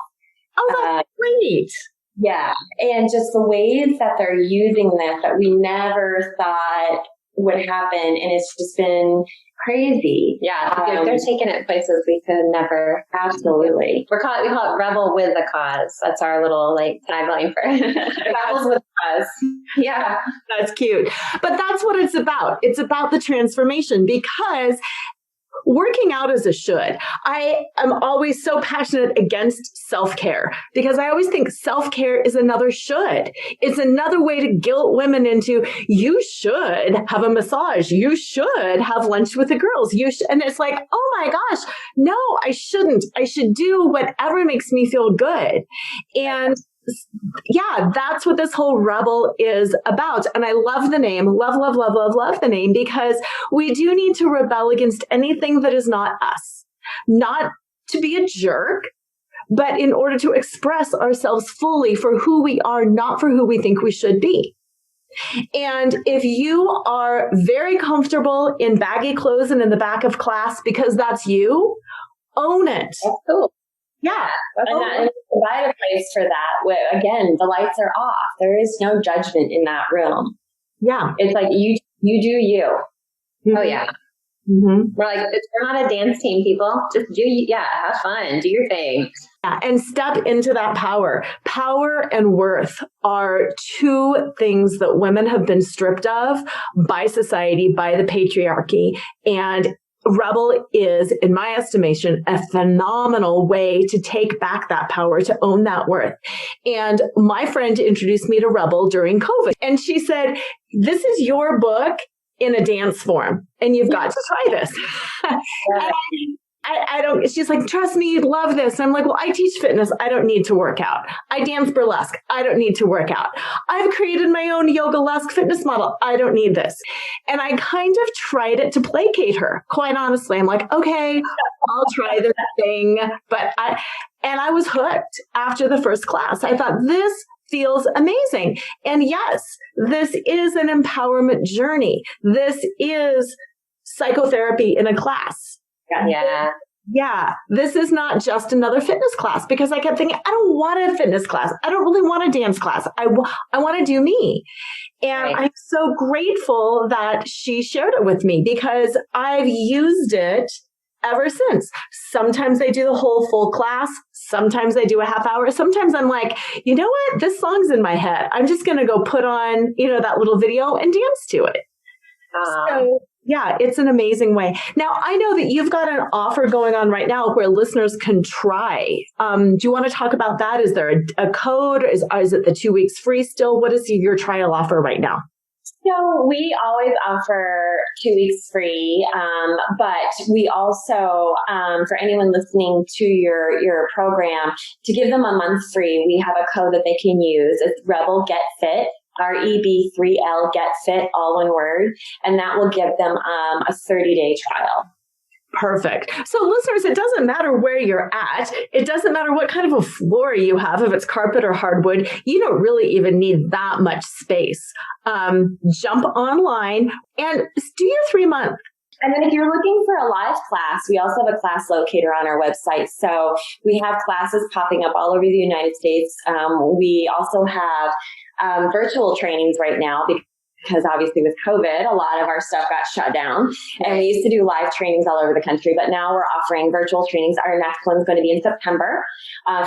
Oh, that's great. Yeah, and just the ways that they're using this that we never thought would happen, and it's just been crazy. Yeah, they're taking it places we could never. Absolutely. We call it Rebel with a Cause. That's our little tagline for Rebels with a Cause. Yeah, that's cute. But that's what it's about. It's about the transformation, because working out is a should. I am always so passionate against self-care because I always think self-care is another should. It's another way to guilt women into, you should have a massage. You should have lunch with the girls. You should. And it's like, oh my gosh, no, I shouldn't. I should do whatever makes me feel good. And yeah, that's what this whole Rebel is about. And I love the name, love the name, because we do need to rebel against anything that is not us, not to be a jerk, but in order to express ourselves fully for who we are, not for who we think we should be. And if you are very comfortable in baggy clothes and in the back of class because that's you, own it. That's cool. Yeah. And provide a place for that. Where, again, the lights are off. There is no judgment in that room. Yeah. It's like, you do you. Oh, yeah. Mm-hmm. We're like, we're not a dance team, people. Just have fun, do your thing. Yeah, and step into that power. Power and worth are two things that women have been stripped of by society, by the patriarchy. And Rebel is, in my estimation, a phenomenal way to take back that power, to own that worth. And my friend introduced me to Rebel during COVID. And she said, this is your book in a dance form, and you've got to try this. I don't, she's like, trust me, you'd love this. I'm like, well, I teach fitness. I don't need to work out. I dance burlesque. I don't need to work out. I've created my own yoga-esque fitness model. I don't need this. And I kind of tried it to placate her. Quite honestly, I'm like, okay, I'll try this thing. But I was hooked after the first class. I thought, this feels amazing. And yes, this is an empowerment journey. This is psychotherapy in a class. Yeah. Yeah. This is not just another fitness class, because I kept thinking, I don't want a fitness class. I don't really want a dance class. I want to do me. And right. I'm so grateful that she shared it with me, because I've used it ever since. Sometimes I do the whole full class. Sometimes I do a half hour. Sometimes I'm like, you know what? This song's in my head. I'm just going to go put on, that little video and dance to it. So yeah, it's an amazing way. Now, I know that you've got an offer going on right now where listeners can try. Do you want to talk about that? Is there a code? Is it the 2 weeks free still? What is your trial offer right now? So we always offer 2 weeks free, but we also, for anyone listening to your program, to give them a month free, we have a code that they can use. It's Rebel Get Fit. REB3L Get Fit, all one word, and that will give them a 30-day trial. Perfect. So listeners, it doesn't matter where you're at. It doesn't matter what kind of a floor you have, if it's carpet or hardwood. You don't really even need that much space. Jump online and do your 3-month. And then if you're looking for a live class, we also have a class locator on our website. So we have classes popping up all over the United States. We also have virtual trainings right now, because obviously with COVID, a lot of our stuff got shut down, and we used to do live trainings all over the country, but now we're offering virtual trainings. Our next one's going to be in September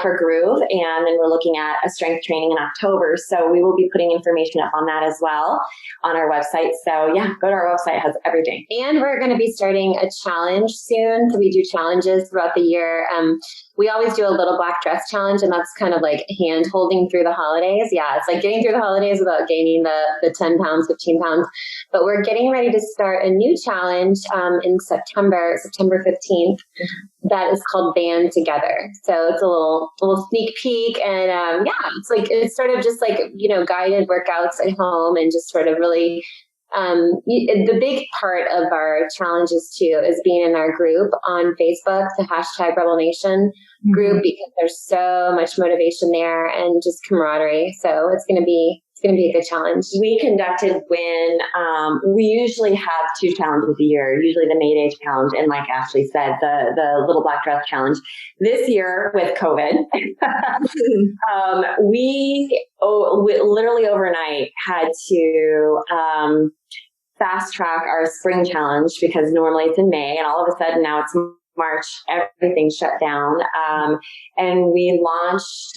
for Groove, and then we're looking at a strength training in October. So we will be putting information up on that as well on our website. So yeah, go to our website, it has everything. And we're going to be starting a challenge soon. So we do challenges throughout the year. We always do a little black dress challenge, and that's kind of like hand holding through the holidays. Yeah, it's like getting through the holidays without gaining the 10 pounds, 15 pounds. But we're getting ready to start a new challenge in September 15th. That is called Band Together. So it's a little sneak peek, and it's sort of just like, guided workouts at home, and just sort of really the big part of our challenges too is being in our group on Facebook, the #RebelNation group, because there's so much motivation there and just camaraderie. So it's going to be a good challenge. We conducted we usually have 2 challenges a year, usually the May Day challenge, and like Ashleigh said, the little black dress challenge. This year with COVID, we literally overnight had to fast track our spring challenge, because normally it's in May, and all of a sudden now it's March, everything's shut down. And we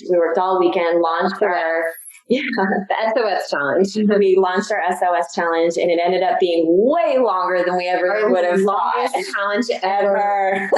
worked all weekend, launched our The SOS challenge. We launched our SOS challenge, and it ended up being way longer than we ever would have thought. Longest challenge ever.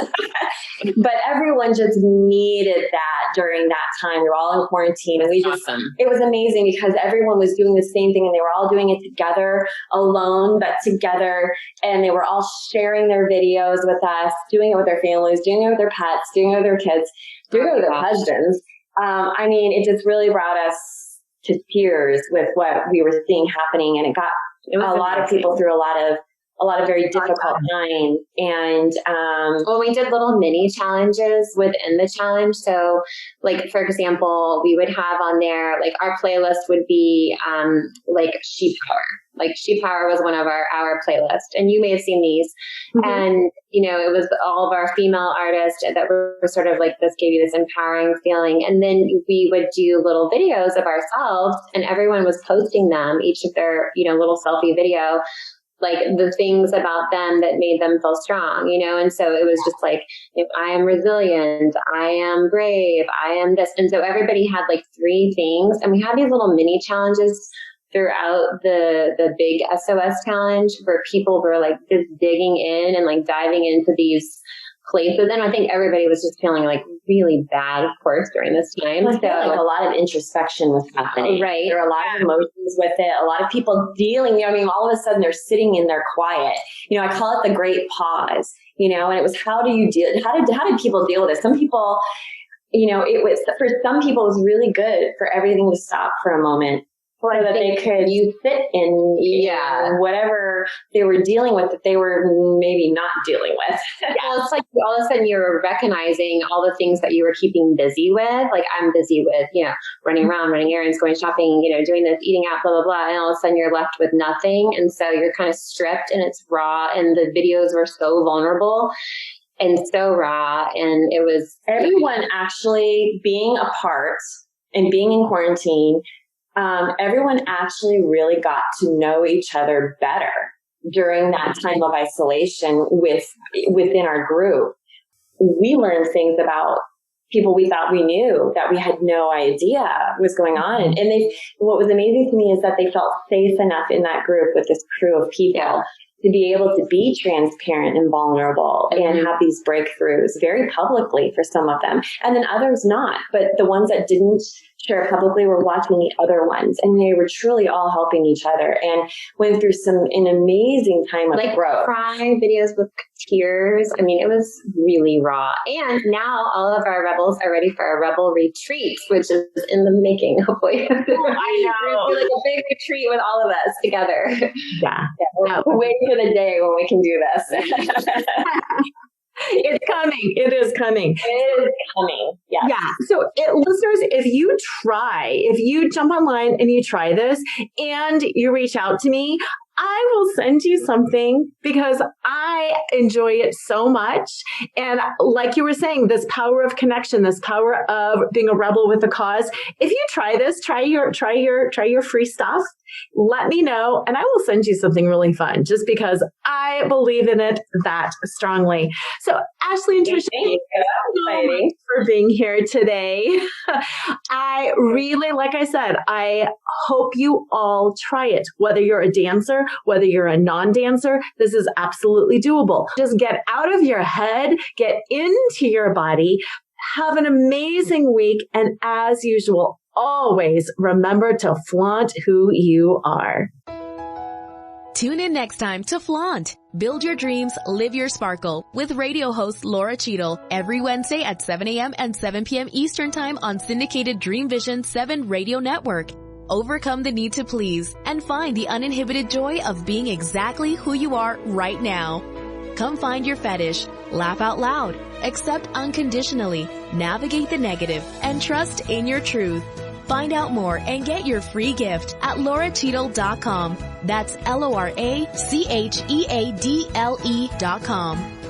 But everyone just needed that during that time. We were all in quarantine, and it was amazing because everyone was doing the same thing, and they were all doing it together, alone, but together. And they were all sharing their videos with us, doing it with their families, doing it with their pets, doing it with their kids, doing it with their husbands. I mean, it just really brought us to tears with what we were seeing happening, and it got a lot of people through a lot of very difficult times. And well, we did little mini challenges within the challenge. So, like, for example, we would have on there, like, our playlist would be like sheep power. Like, sheep power was one of our playlists, and you may have seen these. Mm-hmm. And it was all of our female artists that were sort of like, this gave you this empowering feeling. And then we would do little videos of ourselves, and everyone was posting them, each of their little selfie video, like the things about them that made them feel strong, and so it was just like, if I am resilient, I am brave, I am this. And so everybody had like 3 things, and we had these little mini challenges throughout the big SOS challenge where people were like just digging in and like diving into these places. And I think everybody was just feeling like really bad, of course, during this time. So like a lot of introspection was happening. Right. There were a lot of emotions with it. A lot of people dealing, I mean, all of a sudden they're sitting in their quiet. I call it the great pause, and it was, how do you deal? How did people deal with it? Some people, it was, for some people it was really good for everything to stop for a moment. So that they could sit in whatever they were dealing with that they were maybe not dealing with. Well, it's like all of a sudden you're recognizing all the things that you were keeping busy with. Like, I'm busy with, running around, running errands, going shopping, doing this, eating out, blah, blah, blah. And all of a sudden you're left with nothing. And so you're kind of stripped, and it's raw, and the videos were so vulnerable and so raw. And it was everyone actually being apart and being in quarantine. Everyone actually really got to know each other better during that time of isolation within our group. We learned things about people we thought we knew that we had no idea was going on. And what was amazing to me is that they felt safe enough in that group with this crew of people to be able to be transparent and vulnerable and have these breakthroughs very publicly for some of them. And then others not. But the ones that didn't share publicly were watching the other ones. And they were truly all helping each other and went through an amazing time of growth. Cry videos with tears. I mean, it was really raw. And now all of our rebels are ready for a rebel retreat, which is in the making, hopefully. I know. Like a big retreat with all of us together. Yeah. We're waiting for the day when we can do this. It's coming. It is coming. It is coming. Yes. Yeah. So listeners, if you jump online and you try this and you reach out to me, I will send you something because I enjoy it so much. And like you were saying, this power of connection, this power of being a rebel with a cause. If you try this, try your free stuff. Let me know, and I will send you something really fun just because I believe in it that strongly. So Ashleigh and Tricia, thank you so much for being here today. I really, like I said, I hope you all try it, whether you're a dancer, whether you're a non-dancer, this is absolutely doable. Just get out of your head, get into your body, have an amazing week, and as usual, always remember to flaunt who you are. Tune in next time to Flaunt. Build your dreams, live your sparkle with radio host Laura Cheadle every Wednesday at 7 a.m. and 7 p.m. Eastern Time on syndicated Dream Vision 7 radio network. Overcome the need to please and find the uninhibited joy of being exactly who you are right now. Come find your fetish, laugh out loud, accept unconditionally, navigate the negative, and trust in your truth. Find out more and get your free gift at lauracheadle.com. That's LORACHEADLE.com.